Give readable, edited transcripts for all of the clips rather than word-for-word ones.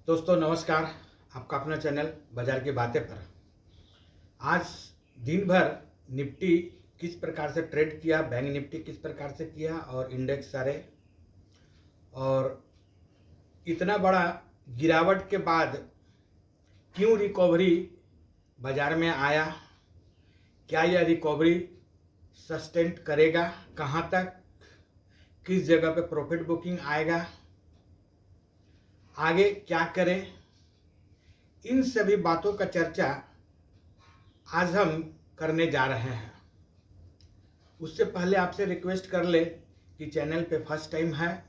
दोस्तों नमस्कार। आपका अपना चैनल बाजार की बातें पर आज दिन भर निफ्टी किस प्रकार से ट्रेड किया, बैंक निफ्टी किस प्रकार से किया और इंडेक्स सारे, और इतना बड़ा गिरावट के बाद क्यों रिकवरी बाजार में आया, क्या यह रिकवरी सस्टेन करेगा, कहां तक, किस जगह पे प्रॉफिट बुकिंग आएगा, आगे क्या करें, इन सभी बातों का चर्चा आज हम करने जा रहे हैं। उससे पहले आपसे रिक्वेस्ट कर ले कि चैनल पे फर्स्ट टाइम है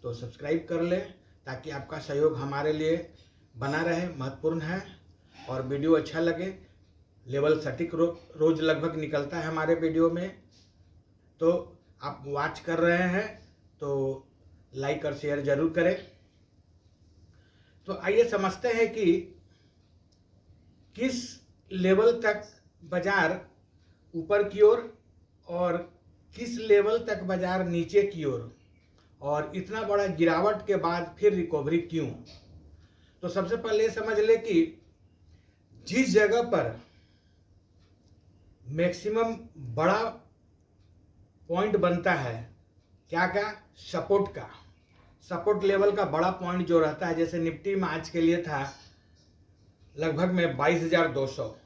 तो सब्सक्राइब कर ले, ताकि आपका सहयोग हमारे लिए बना रहे, महत्वपूर्ण है। और वीडियो अच्छा लगे, लेवल सटीक रोज लगभग निकलता है हमारे वीडियो में, तो आप वॉच कर रहे हैं तो लाइक और शेयर जरूर करें। तो आइए समझते हैं कि किस लेवल तक बाजार ऊपर की ओर और किस लेवल तक बाजार नीचे की ओर, और इतना बड़ा गिरावट के बाद फिर रिकवरी क्यों। तो सबसे पहले समझ ले कि जिस जगह पर मैक्सिमम बड़ा पॉइंट बनता है, क्या का, सपोर्ट का, सपोर्ट लेवल का बड़ा पॉइंट जो रहता है, जैसे निफ्टी में आज के लिए था लगभग में 22,200।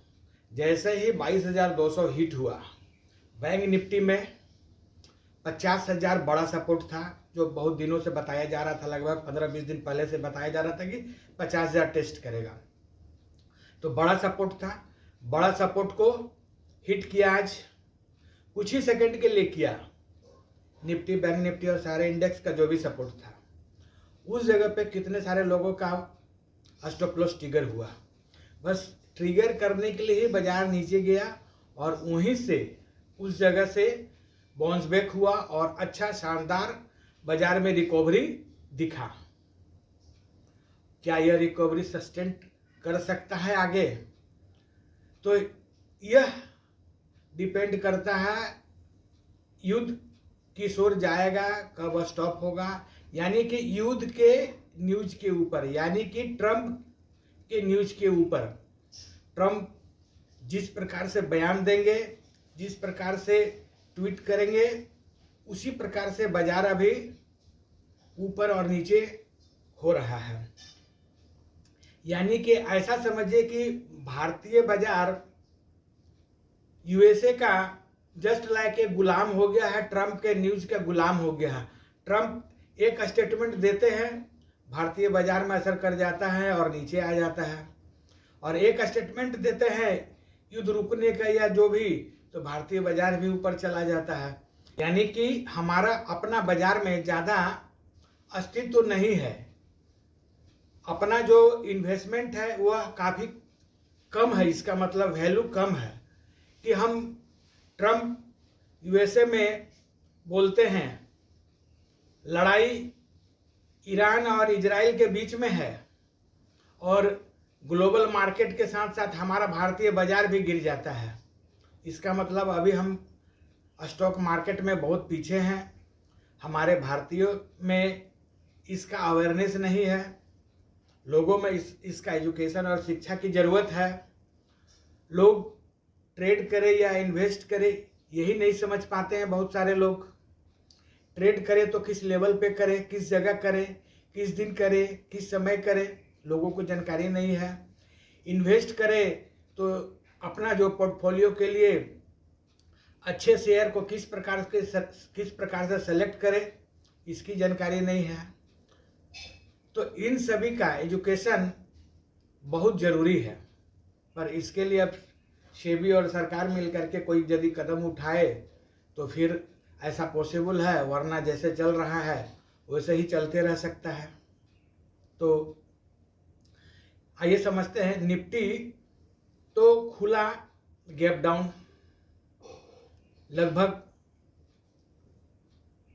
जैसे ही 22,200 हिट हुआ, बैंक निफ्टी में 50,000 बड़ा सपोर्ट था, जो बहुत दिनों से बताया जा रहा था, लगभग 15-20 दिन पहले से बताया जा रहा था कि 50,000 टेस्ट करेगा। तो बड़ा सपोर्ट था, बड़ा सपोर्ट को हिट किया आज, कुछ ही सेकंड के लिए किया। निफ्टी, बैंक निफ्टी और सारे इंडेक्स का जो भी सपोर्ट था, उस जगह पे कितने सारे लोगों का स्टॉप लॉस ट्रिगर हुआ। बस ट्रिगर करने के लिए ही बाजार नीचे गया और वहीं से उस जगह से बाउंस बैक हुआ और अच्छा शानदार बाजार में रिकवरी दिखा। क्या यह रिकवरी सस्टेन कर सकता है आगे? तो यह डिपेंड करता है युद्ध किस ओर जाएगा, कब स्टॉप होगा, यानी कि युद्ध के न्यूज के ऊपर, यानी कि ट्रंप के न्यूज के ऊपर। ट्रंप जिस प्रकार से बयान देंगे, जिस प्रकार से ट्वीट करेंगे, उसी प्रकार से बाजार अभी ऊपर और नीचे हो रहा है। यानी कि ऐसा समझिए कि भारतीय बाजार यूएसए का जस्ट लाइक एक गुलाम हो गया है, ट्रंप के न्यूज का गुलाम हो गया है। ट्रंप एक स्टेटमेंट देते हैं, भारतीय बाजार में असर कर जाता है और नीचे आ जाता है, और एक स्टेटमेंट देते हैं युद्ध रुकने का या जो भी, तो भारतीय बाजार भी ऊपर चला जाता है। यानी कि हमारा अपना बाजार में ज़्यादा अस्तित्व तो नहीं है, अपना जो इन्वेस्टमेंट है वह काफ़ी कम है। इसका मतलब वैल्यू कम है कि हम ट्रंप यूएसए में बोलते हैं लड़ाई ईरान और इजराइल के बीच में है, और ग्लोबल मार्केट के साथ साथ हमारा भारतीय बाजार भी गिर जाता है। इसका मतलब अभी हम स्टॉक मार्केट में बहुत पीछे हैं, हमारे भारतीयों में इसका अवेयरनेस नहीं है, लोगों में इसका एजुकेशन और शिक्षा की ज़रूरत है। लोग ट्रेड करें या इन्वेस्ट करें यही नहीं समझ पाते हैं। बहुत सारे लोग ट्रेड करें तो किस लेवल पे करें, किस जगह करें, किस दिन करें, किस समय करें, लोगों को जानकारी नहीं है। इन्वेस्ट करें तो अपना जो पोर्टफोलियो के लिए अच्छे शेयर को किस प्रकार से सेलेक्ट करें, इसकी जानकारी नहीं है। तो इन सभी का एजुकेशन बहुत ज़रूरी है, पर इसके लिए अब सेबी और सरकार मिलकर के कोई यदि कदम उठाए तो फिर ऐसा पॉसिबल है, वरना जैसे चल रहा है वैसे ही चलते रह सकता है। तो आइए समझते हैं। निफ्टी तो खुला गैप डाउन लगभग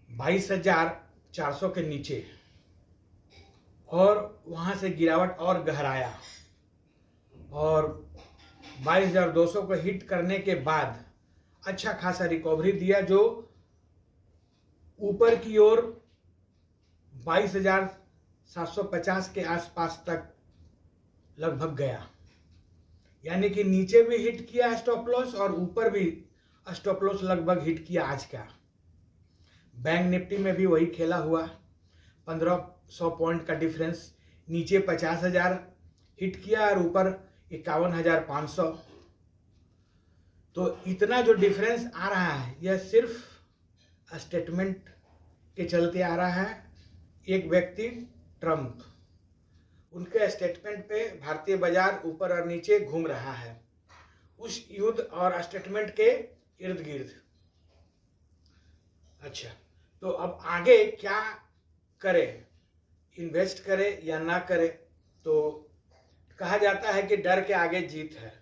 22,400 के नीचे, और वहाँ से गिरावट और गहराया और 22,200 को हिट करने के बाद अच्छा खासा रिकवरी दिया, जो ऊपर की ओर 22,750 के आसपास तक लगभग गया, यानी कि नीचे भी हिट किया स्टॉप लॉस और ऊपर भी स्टॉप लॉस लगभग हिट किया आज का। बैंक निफ्टी में भी वही खेला हुआ, 1500 पॉइंट का डिफरेंस, नीचे 50,000 हिट किया और ऊपर 51,500। तो इतना जो डिफरेंस आ रहा है यह सिर्फ स्टेटमेंट के चलते आ रहा है। एक व्यक्ति ट्रम्प, उनके स्टेटमेंट पे भारतीय बाजार ऊपर और नीचे घूम रहा है, उस युद्ध और स्टेटमेंट के इर्द गिर्द। अच्छा, तो अब आगे क्या करे, इन्वेस्ट करे या ना करे? तो कहा जाता है कि डर के आगे जीत है।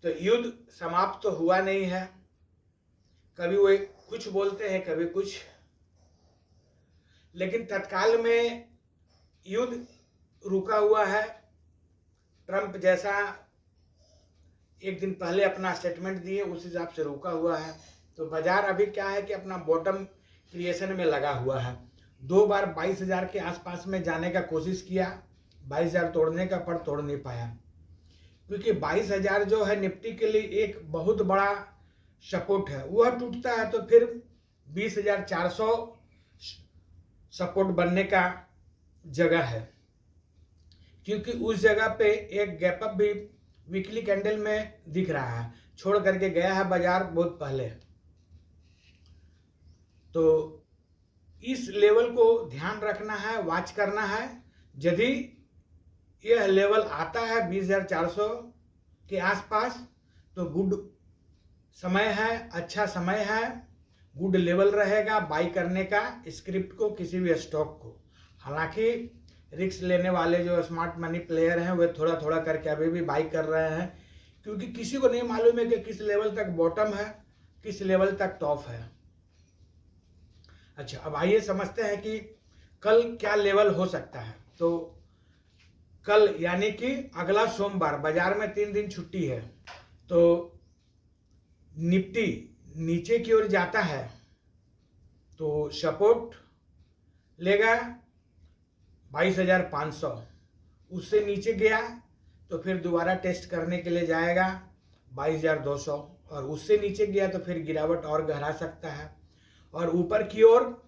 तो युद्ध समाप्त तो हुआ नहीं है, कभी वो कुछ बोलते हैं कभी कुछ, लेकिन तत्काल में युद्ध रुका हुआ है। ट्रंप जैसा एक दिन पहले अपना स्टेटमेंट दिए उस हिसाब से रुका हुआ है। तो बाजार अभी क्या है कि अपना बॉटम क्रिएशन में लगा हुआ है। 2 बार 22,000 के आसपास में जाने का कोशिश किया, 22,000 तोड़ने का, पर तोड़ नहीं पाया, क्योंकि 22,000 जो है निफ्टी के लिए एक बहुत बड़ा सपोर्ट है। वह टूटता है तो फिर 20,400 सपोर्ट बनने का जगह है, क्योंकि उस जगह पे एक गैप अप भी वीकली कैंडल में दिख रहा है, छोड़ करके गया है बाजार बहुत पहले। तो इस लेवल को ध्यान रखना है, वॉच करना है। यदि यह लेवल आता है 20,400 के आसपास तो गुड समय है, अच्छा समय है, गुड लेवल रहेगा बाई करने का स्क्रिप्ट को, किसी भी स्टॉक को। हालांकि रिस्क लेने वाले जो स्मार्ट मनी प्लेयर हैं वे थोड़ा थोड़ा करके अभी भी बाई कर रहे हैं, क्योंकि किसी को नहीं मालूम है कि किस लेवल तक बॉटम है, किस लेवल तक टॉप है। अच्छा, अब आइए समझते हैं कि कल क्या लेवल हो सकता है। तो कल यानी कि अगला सोमवार बाजार में 3 दिन छुट्टी है, तो निफ्टी नीचे की ओर जाता है तो सपोर्ट लेगा 22,500, उससे नीचे गया तो फिर दोबारा टेस्ट करने के लिए जाएगा 22,200, और उससे नीचे गया तो फिर गिरावट और गहरा सकता है। और ऊपर की ओर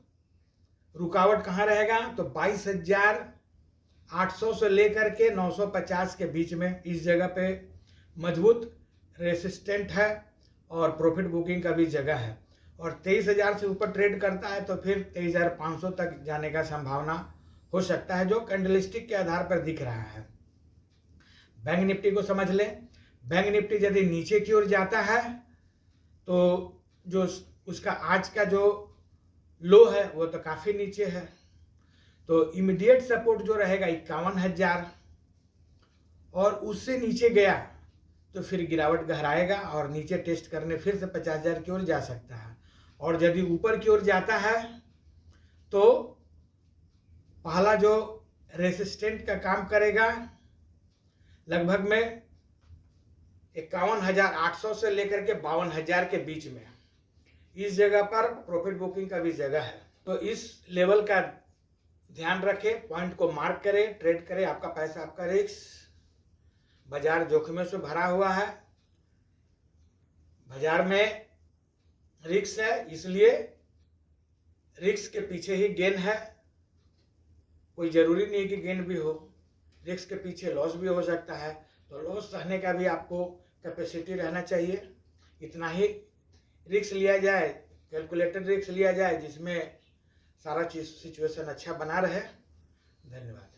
रुकावट कहाँ रहेगा? तो 22,800 से लेकर के 950 के बीच में, इस जगह पे मजबूत रेसिस्टेंट है और प्रॉफिट बुकिंग का भी जगह है। और 23,000 से ऊपर ट्रेड करता है तो फिर 23,500 तक जाने का संभावना हो सकता है, जो कैंडलस्टिक के आधार पर दिख रहा है। बैंक निफ्टी को समझ लें, बैंक निफ्टी यदि नीचे की ओर जाता है तो जो उसका आज का जो लो है वो तो काफ़ी नीचे है, तो इमीडिएट सपोर्ट जो रहेगा 51,000, और उससे नीचे गया तो फिर गिरावट गहराएगा और नीचे टेस्ट करने फिर से 50,000 की ओर जा सकता है। और यदि ऊपर की ओर जाता है तो पहला जो रेसिस्टेंट का काम करेगा लगभग में 51,800 से लेकर के 52,000 के बीच में, इस जगह पर प्रॉफिट बुकिंग का भी जगह है। तो इस लेवल का ध्यान रखें, पॉइंट को मार्क करें, ट्रेड करें। आपका पैसा आपका रिस्क। बाजार जोखिमों से भरा हुआ है, बाजार में रिस्क है, इसलिए रिस्क के पीछे ही गेन है। कोई जरूरी नहीं कि गेन भी हो, रिस्क के पीछे लॉस भी हो सकता है, तो लॉस सहने का भी आपको कैपेसिटी रहना चाहिए। इतना ही रिस्क लिया जाए, कैलकुलेटेड रिस्क लिया जाए, जिसमें सारा चीज सिचुएशन अच्छा बना रहे। धन्यवाद।